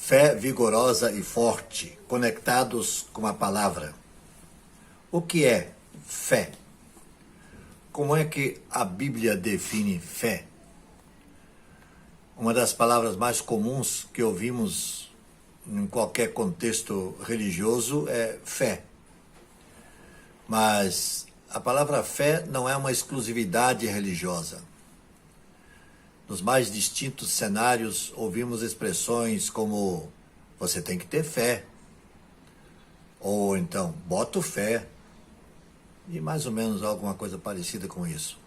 Fé vigorosa e forte, conectados com a palavra. O que é fé? Como é que a Bíblia define fé? Uma das palavras mais comuns que ouvimos em qualquer contexto religioso é fé. Mas a palavra fé não é uma exclusividade religiosa. Nos mais distintos cenários, ouvimos expressões como você tem que ter fé, ou então, boto fé, e mais ou menos alguma coisa parecida com isso.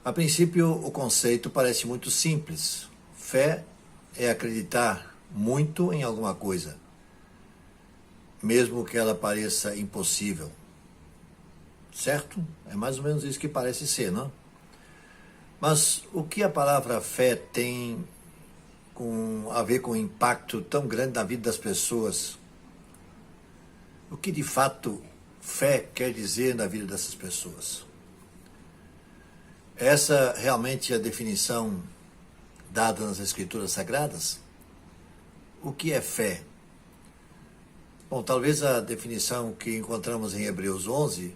A princípio, o conceito parece muito simples. Fé é acreditar muito em alguma coisa, mesmo que ela pareça impossível. Certo? É mais ou menos isso que parece ser, não? Mas o que a palavra fé tem a ver com um impacto tão grande na vida das pessoas? O que de fato fé quer dizer na vida dessas pessoas? Essa realmente é a definição dada nas Escrituras Sagradas? O que é fé? Bom, talvez a definição que encontramos em Hebreus 11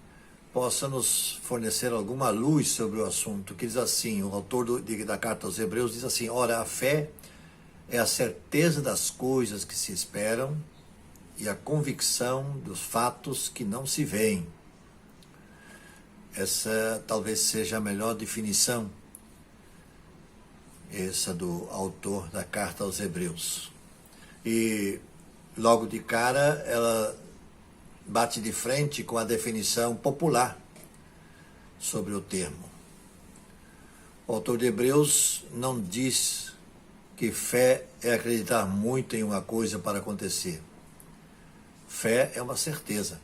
possa nos fornecer alguma luz sobre o assunto, que diz assim, o autor da carta aos Hebreus diz assim, ora, a fé é a certeza das coisas que se esperam e a convicção dos fatos que não se veem. Essa talvez seja a melhor definição, essa do autor da carta aos Hebreus. E logo de cara ela bate de frente com a definição popular sobre o termo. O autor de Hebreus não diz que fé é acreditar muito em uma coisa para acontecer. Fé é uma certeza.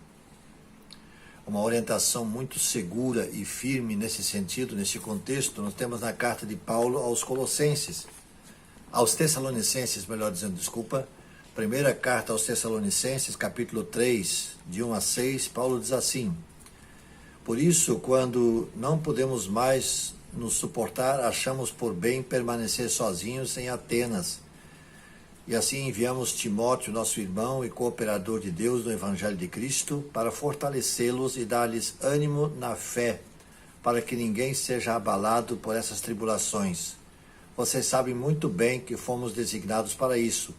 Uma orientação muito segura e firme nesse sentido, nesse contexto, nós temos na carta de Paulo aos Colossenses, aos Tessalonicenses, melhor dizendo, desculpa, primeira carta aos Tessalonicenses, capítulo 3, de 1 a 6, Paulo diz assim, por isso, quando não podemos mais nos suportar, achamos por bem permanecer sozinhos em Atenas. E assim enviamos Timóteo, nosso irmão e cooperador de Deus no Evangelho de Cristo, para fortalecê-los e dar-lhes ânimo na fé, para que ninguém seja abalado por essas tribulações. Vocês sabem muito bem que fomos designados para isso.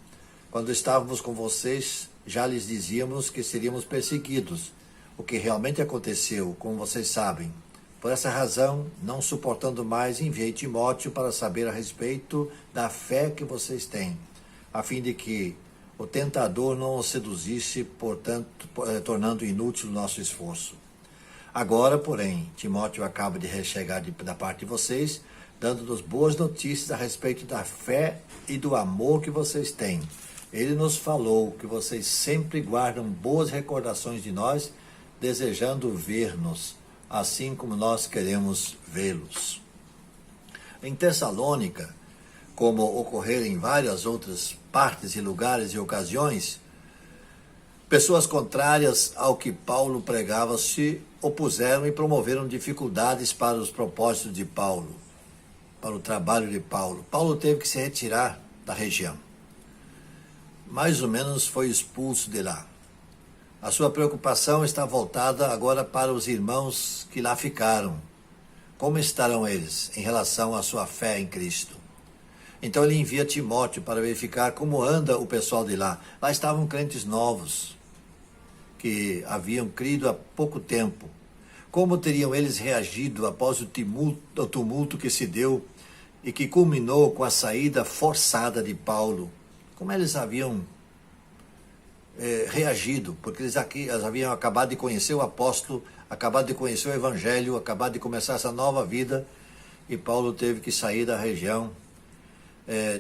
Quando estávamos com vocês, já lhes dizíamos que seríamos perseguidos, o que realmente aconteceu, como vocês sabem. Por essa razão, não suportando mais, enviei Timóteo para saber a respeito da fé que vocês têm, a fim de que o tentador não os seduzisse, portanto, tornando inútil o nosso esforço. Agora, porém, Timóteo acaba de chegar da parte de vocês, dando-nos boas notícias a respeito da fé e do amor que vocês têm. Ele nos falou que vocês sempre guardam boas recordações de nós, desejando ver-nos, assim como nós queremos vê-los. Em Tessalônica, como ocorreu em várias outras partes e lugares e ocasiões, pessoas contrárias ao que Paulo pregava se opuseram e promoveram dificuldades para os propósitos de Paulo, para o trabalho de Paulo. Paulo teve que se retirar da região. Mais ou menos foi expulso de lá. A sua preocupação está voltada agora para os irmãos que lá ficaram. Como estarão eles em relação à sua fé em Cristo? Então ele envia Timóteo para verificar como anda o pessoal de lá. Lá estavam crentes novos, que haviam crido há pouco tempo. Como teriam eles reagido após o tumulto que se deu e que culminou com a saída forçada de Paulo? Como eles haviam reagido? Porque eles haviam acabado de conhecer o apóstolo, acabado de conhecer o evangelho, acabado de começar essa nova vida, e Paulo teve que sair da região,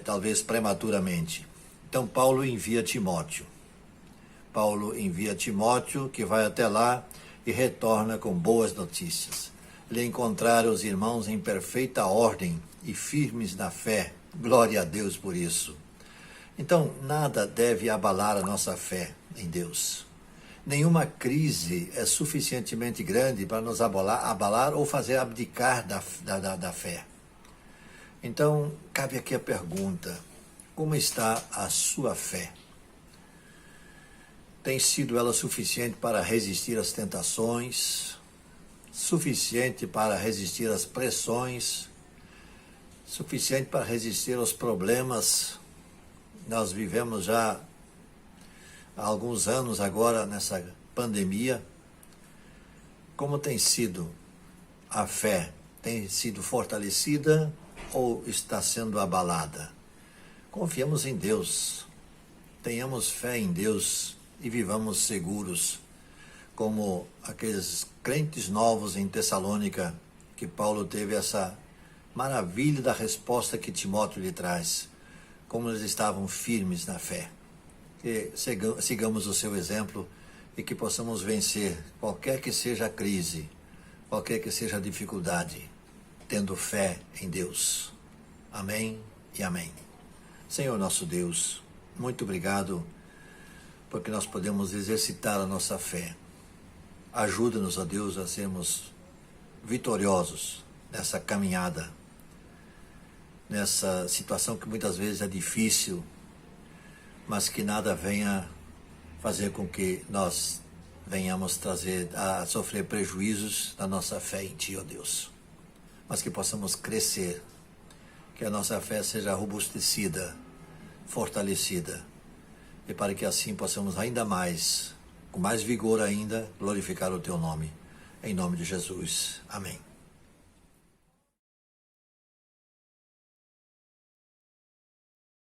talvez prematuramente. Então Paulo envia Timóteo. Paulo envia Timóteo, que vai até lá e retorna com boas notícias. Ele encontrara os irmãos em perfeita ordem e firmes na fé. Glória a Deus por isso. Então, nada deve abalar a nossa fé em Deus. Nenhuma crise é suficientemente grande para nos abalar ou fazer abdicar da fé. Então, cabe aqui a pergunta, Como está a sua fé? Tem sido ela suficiente para resistir às tentações, suficiente para resistir às pressões, suficiente para resistir aos problemas? Nós vivemos já há alguns anos agora nessa pandemia. Como tem sido a fé? Tem sido fortalecida ou está sendo abalada? Confiemos em Deus, tenhamos fé em Deus e vivamos seguros, como aqueles crentes novos em Tessalônica, que Paulo teve essa maravilha da resposta que Timóteo lhe traz, como eles estavam firmes na fé. Que sigamos o seu exemplo e que possamos vencer qualquer que seja a crise, qualquer que seja a dificuldade, tendo fé em Deus. Amém e amém. Senhor nosso Deus, muito obrigado porque nós podemos exercitar a nossa fé. Ajuda-nos, ó Deus, a sermos vitoriosos nessa caminhada, nessa situação que muitas vezes é difícil, mas que nada venha fazer com que nós venhamos trazer a sofrer prejuízos na nossa fé em Ti, ó Deus. Mas que possamos crescer, que a nossa fé seja robustecida, fortalecida, e para que assim possamos ainda mais, com mais vigor ainda, glorificar o Teu nome. Em nome de Jesus. Amém.